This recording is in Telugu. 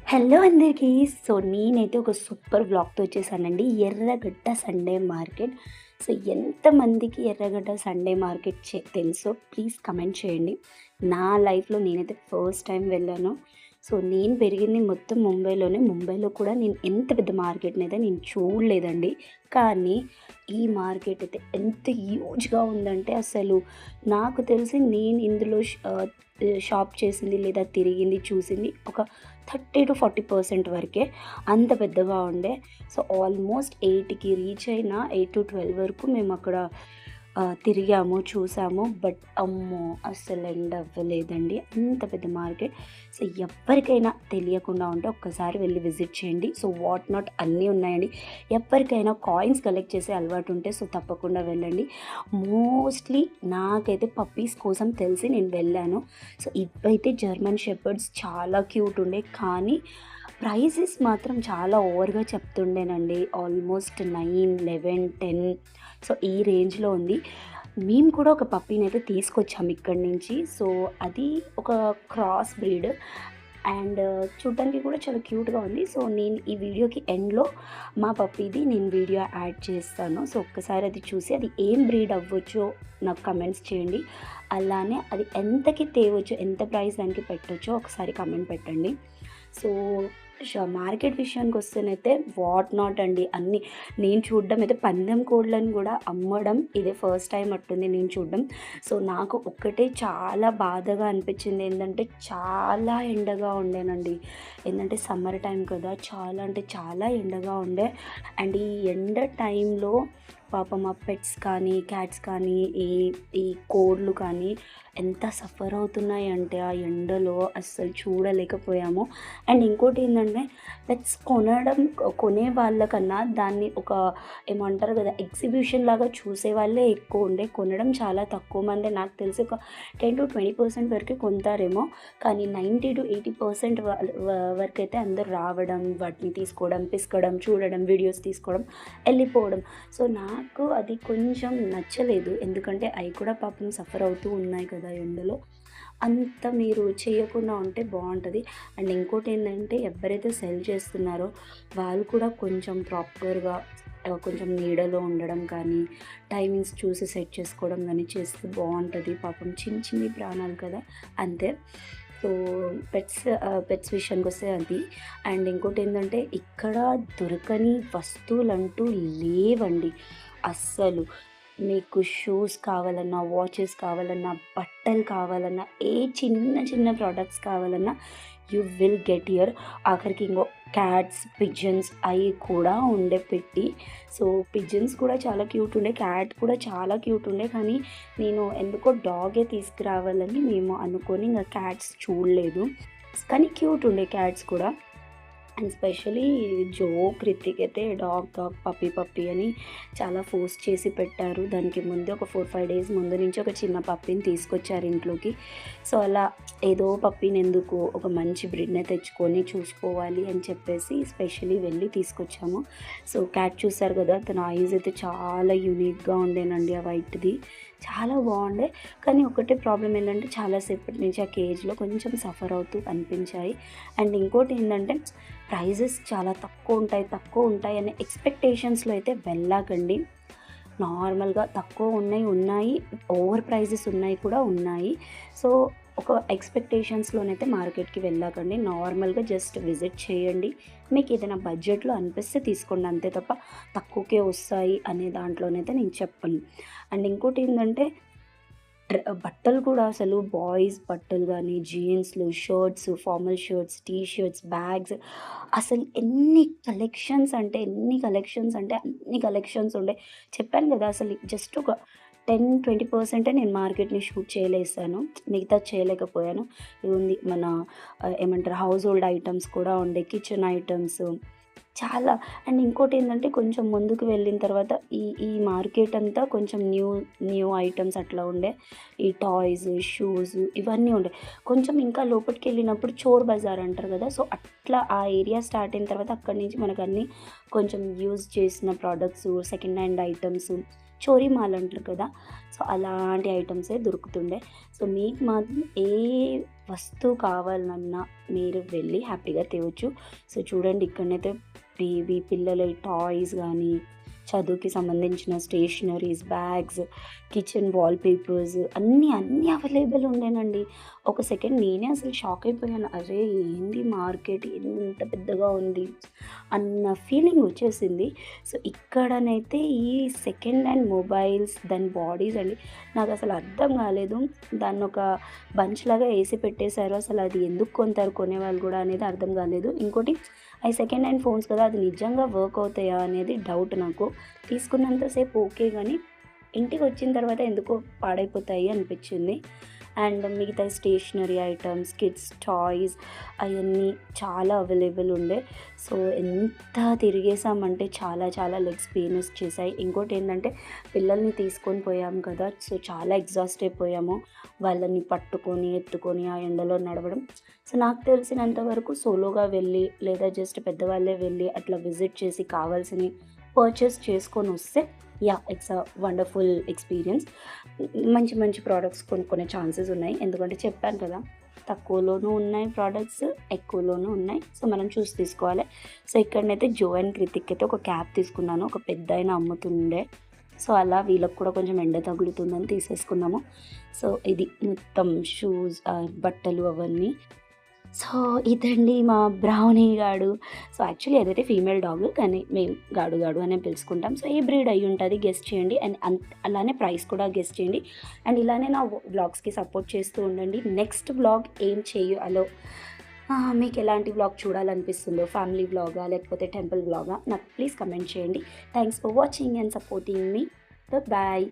హలో అందరికీ. నేనైతే ఒక సూపర్ వ్లాగ్‌తో వచ్చేసానండి. ఎర్రగడ్డ సండే మార్కెట్. ఎంతమందికి ఎర్రగడ్డ సండే మార్కెట్ తెలుసో ప్లీజ్ కమెంట్ చేయండి. నా లైఫ్‌లో నేనైతే ఫస్ట్ టైం వెళ్ళాను. నేను పెరిగింది మొత్తం ముంబైలోనే. ముంబైలో కూడా నేను ఎంత పెద్ద మార్కెట్‌నైతే నేను చూడలేదండి. కానీ ఈ మార్కెట్ అయితే ఎంత హ్యూజ్‌గా ఉందంటే అసలు నాకు తెలిసి నేను ఇందులో షాప్ చేసింది లేదా తిరిగింది, చూసింది ఒక 30-40% వరకే. అంత పెద్దగా ఉండే. ఆల్మోస్ట్ 8కి రీచ్ అయిన 8-12 వరకు మేమక్కడ తిరిగాము, చూసాము. బట్ అమ్మో! అస్సలు ఎండ్ అవ్వలేదండి. అంత పెద్ద మార్కెట్. ఎవ్వరికైనా తెలియకుండా ఉంటే ఒక్కసారి వెళ్ళి విజిట్ చేయండి. వాట్ నాట్ అన్నీ ఉన్నాయండి. ఎవ్వరికైనా కాయిన్స్ కలెక్ట్ చేసే అలవాటు ఉంటే తప్పకుండా వెళ్ళండి. మోస్ట్‌లీ నాకైతే పప్పీస్ కోసం తెలిసి నేను వెళ్ళాను. ఇవైతే జర్మన్ షెపర్డ్స్ చాలా క్యూట్ ఉండే. కానీ ప్రైజెస్ మాత్రం చాలా ఓవర్‌గా చెప్తుండేనండి. ఆల్మోస్ట్ 9, 11, 10 ఈ రేంజ్‌లో ఉంది. మేము కూడా ఒక పప్పీనైతే తీసుకొచ్చాము ఇక్కడి నుంచి. అది ఒక క్రాస్ బ్రీడ్ అండ్ చూడ్డానికి కూడా చాలా క్యూట్‌గా ఉంది. నేను ఈ వీడియోకి ఎండ్‌లో మా పప్పీది నేను వీడియో యాడ్ చేస్తాను. ఒక్కసారి అది చూసి అది ఏం బ్రీడ్ అవ్వచ్చో నాకు కమెంట్స్ చేయండి. అలానే అది ఎంతకి తేవచ్చో, ఎంత ప్రైస్ దానికి పెట్టొచ్చో ఒకసారి కమెంట్ పెట్టండి. సో మార్కెట్ విషయానికొస్తేనైతే వాట్ నాట్ అండి. అన్నీ నేను చూడడం అయితే పందెం కోళ్ళని కూడా అమ్మడం ఇదే ఫస్ట్ టైం అట్టుంది నేను చూడడం. నాకు ఒక్కటే చాలా బాధగా అనిపించింది ఏంటంటే చాలా ఎండగా ఉండేనండి. ఏంటంటే సమ్మర్ టైం కదా, చాలా అంటే చాలా ఎండగా ఉండే. అండ్ ఈ ఎండ టైంలో పాపం ఆ పెట్స్ కానీ, క్యాట్స్ కానీ, ఈ ఈ కోళ్ళు కానీ ఎంత సఫర్ అవుతున్నాయంటే ఆ ఎండలో అస్సలు చూడలేకపోయాము. అండ్ ఇంకోటి ఏంటంటే పెట్స్ కొనే వాళ్ళకన్నా దాన్ని ఒక ఏమంటారు కదా, ఎగ్జిబిషన్ లాగా చూసే వాళ్ళే ఎక్కువ ఉండే. కొనడం చాలా తక్కువ మంది, నాకు తెలిసి ఒక 10-20% వరకే కొంటారేమో. కానీ 90-80% వరకు అయితే అందరూ రావడం, వాటిని తీసుకోవడం, పిసకడం, చూడడం, వీడియోస్ తీసుకోవడం, వెళ్ళిపోవడం. నాకు అది కొంచెం నచ్చలేదు. ఎందుకంటే అవి కూడా పాపం సఫర్ అవుతూ ఉన్నాయి కదా ఎండలో. అంత మీరు చేయకుండా ఉంటే బాగుంటుంది. అండ్ ఇంకోటి ఏంటంటే ఎవరైతే సెల్ చేస్తున్నారో వాళ్ళు కూడా కొంచెం ప్రాపర్గా కొంచెం నీడలో ఉండడం కానీ, టైమింగ్స్ చూసి సెట్ చేసుకోవడం కానీ చేస్తే బాగుంటుంది. పాపం చిన్ని చిన్ని ప్రాణాలు కదా, అంతే. సో పెట్స్ విషయానికొస్తే అది. అండ్ ఇంకోటి ఏంటంటే ఇక్కడ దొరకని వస్తువులంటూ లేవండి అస్సలు. మీకు షూస్ కావాలన్నా, వాచెస్ కావాలన్నా, బట్టలు కావాలన్నా, ఏ చిన్న చిన్న ప్రోడక్ట్స్ కావాలన్నా యూ విల్ గెట్ హియర్. ఆఖరికి ఇంకో క్యాట్స్, పిజన్స్ అవి కూడా ఉండే పెట్టి. పిజన్స్ కూడా చాలా క్యూట్ ఉండే, క్యాట్ కూడా చాలా క్యూట్ ఉండే. కానీ నేను ఎందుకో డాగే తీసుకురావాలని మేము అనుకొని ఇంకా క్యాట్స్ చూడలేదు. కానీ క్యూట్ ఉండే క్యాట్స్ కూడా. అండ్ స్పెషలీ కృతిక్ అయితే పప్పీ అని చాలా ఫోర్స్ చేసి పెట్టారు. దానికి ముందే ఒక 4-5 డేస్ ముందు నుంచి ఒక చిన్న పప్పీని తీసుకొచ్చారు ఇంట్లోకి. అలా ఏదో పప్పీని ఎందుకు, ఒక మంచి బ్రీడ్‌నే తెచ్చుకొని చూసుకోవాలి అని చెప్పేసి స్పెషల్లీ వెళ్ళి తీసుకొచ్చాము. క్యాట్ చూసారు కదా, తన ఐస్ అయితే చాలా యూనిక్‌గా ఉండేనండి. ఆ వైట్‌ది చాలా బాగుండే. కానీ ఒకటే ప్రాబ్లం ఏంటంటే చాలాసేపటి నుంచి ఆ కేజ్లో కొంచెం సఫర్ అవుతూ కనిపించాయి. అండ్ ఇంకోటి ఏంటంటే ప్రైజెస్ చాలా తక్కువ ఉంటాయి అనే ఎక్స్పెక్టేషన్స్లో అయితే వెళ్ళకండి. నార్మల్గా తక్కువ ఉన్నాయి, ఓవర్ ప్రైజెస్ ఉన్నాయి. ఒక ఎక్స్పెక్టేషన్స్లోనైతే మార్కెట్కి వెళ్ళకండి. నార్మల్గా జస్ట్ విజిట్ చేయండి. మీకు ఏదైనా బడ్జెట్లో అనిపిస్తే తీసుకోండి, అంతే తప్ప తక్కువకే వస్తాయి అనే దాంట్లోనైతే నేను చెప్పను. అండ్ ఇంకోటి ఏంటంటే బట్టలు కూడా అసలు బాయ్స్ బట్టలు కానీ, జీన్స్‌లు, shirts, formal shirts, T shirts, bags అసలు ఎన్ని కలెక్షన్స్ ఉండే. చెప్పాను కదా, అసలు జస్ట్ ఒక 10-20% నేను మార్కెట్‌ని షూట్ చేయలేసాను. మిగతాది చేయలేకపోయాను. ఇది ఉంది మన ఏమంటారు, హౌస్ హోల్డ్ ఐటెమ్స్ కూడా ఉండే, కిచెన్ ఐటెమ్స్ చాలా. అండ్ ఇంకోటేందంటే కొంచెం ముందుకు వెళ్ళిన తర్వాత ఈ ఈ మార్కెట్ అంతా కొంచెం న్యూ న్యూ ఐటెమ్స్ అట్లా ఉండే. ఈ టాయ్స్, షూస్ ఇవన్నీ ఉండే. కొంచెం ఇంకా లోపటికెళ్ళినప్పుడు చోర్ బజార్ అంటారు గదా! సో, అట్లా ఆ ఏరియా స్టార్ట్ అయిన తర్వాత అక్కడి నుంచి మనకన్నీ కొంచెం యూజ్ చేసిన ప్రొడక్ట్సు, సెకండ్ హ్యాండ్ ఐటెమ్సు, చోరీ మాల్ అంటారు కదా! సో, అలాంటి ఐటెమ్సే దొరుకుతుండే. సో, మీకు మాత్రం ఏ వస్తువు కావాలన్నా మీరు వెళ్ళి హ్యాపీగా తేవచ్చు. సో, చూడండి ఇక్కడనైతే పిల్లల టాయ్స్ గానీ, చదువుకి సంబంధించిన stationeries, bags, kitchen wall papers అన్నీ అవైలబుల్ ఉండేనండి. ఒక సెకండ్ నేనే అసలు షాక్ అయిపోయాను. అరే! ఏంది మార్కెట్ ఇంత పెద్దగా ఉంది అన్న ఫీలింగ్ వచ్చేసింది. సో, ఇక్కడనైతే ఈ సెకండ్ హ్యాండ్ మొబైల్స్, దాని బాడీస్ అండి నాకసలు అర్థం కాలేదు. దాన్నొక బంచ్‌లాగా ఏసి పెట్టేశారు. అసలది ఎందుకు కొంటారు కొనేవాళ్ళు గూడా అనేది అర్థం కాలేదు. ఇంకోటి అయి సెకండ్ హ్యాండ్ ఫోన్స్ కదా! అది నిజంగా వర్క్ అవుతాయా అనేది డౌట్ నాకు. తీసుకున్నంత సేపు ఓకే గానీ, ఇంటికొచ్చిన తర్వాత ఎందుకో పాడైపోతాయి అనిపిచ్చింది. అండ్ మిగతా స్టేషనరీ ఐటమ్స్, కిడ్స్ టాయ్స్ అయన్నీ చాలా అవైలబుల్ ఉండే. సో, ఎంత తిరిగేసామంటే చాలా లెగ్స్ పెయిన్ వచ్చేసాయి. ఇంకోటేంటంటే పిల్లల్ని తీసుకొని పోయాం కదా! సో, చాలా ఎగ్జాస్ట్ అయిపోయాము. వాళ్ళని పట్టుకొని, ఎత్తుకొని ఆ ఎండలో నడవడం. సో, నాకు తెలిసినంత వరకు సోలోగా వెళ్ళి లేదా జస్ట్ పెద్దవాళ్ళే వెళ్ళి అట్లా విజిట్ చేసి కావాల్సినయి పర్చేస్ చేసుకొనొస్తే ఇట్స్ అ వండర్‌ఫుల్ ఎక్స్‌పీరియన్స్. మంచి ప్రొడక్ట్స్ కొనుక్కునే ఛాన్సెస్ ఉన్నాయి. ఎందుకంటే చెప్పాను కదా! తక్కువలోనూ ఉన్నాయి ప్రొడక్ట్స్, ఎక్కువలోనూ ఉన్నాయి. సో, మనం చూసి తీసుకోవాలి. సో, ఇక్కడనైతే జో అండ్ కృతిక్ అయితే ఒక క్యాప్ తీసుకున్నాను. ఒక పెద్దాయన అమ్ముతుండే. సో, అలా వీళ్ళకి కూడా కొంచెం ఎండ తగులుతుందని తీసేసుకున్నాము. సో, ఇది మొత్తం షూస్, బట్టలు అవన్నీ. సో, ఇదండి మా బ్రౌనీ గాడు. సో, యాక్చువల్లీ అదైతే ఫీమేల్ డాగ్. కానీ మేము గాడు అనే పిలుచుకుంటాం. సో, ఏ బ్రీడ్ అయ్యుంటది గెస్ చేయండి. అండ్ అలానే ప్రైస్ కూడా గెస్ చేయండి. అండ్ ఇలానే నా వ్లాగ్స్‌కి సపోర్ట్ చేస్తూ ఉండండి. నెక్స్ట్ వ్లాగ్ ఏం చేయాలో మీకెలాంటి వ్లాగ్ చూడాలనిపిస్తుందో, ఫ్యామిలీ వ్లాగా లేకపోతే టెంపుల్ వ్లాగా నాకు ప్లీజ్ కమెంట్ చేయండి. Thanks for watching and supporting మీ. బాయ్.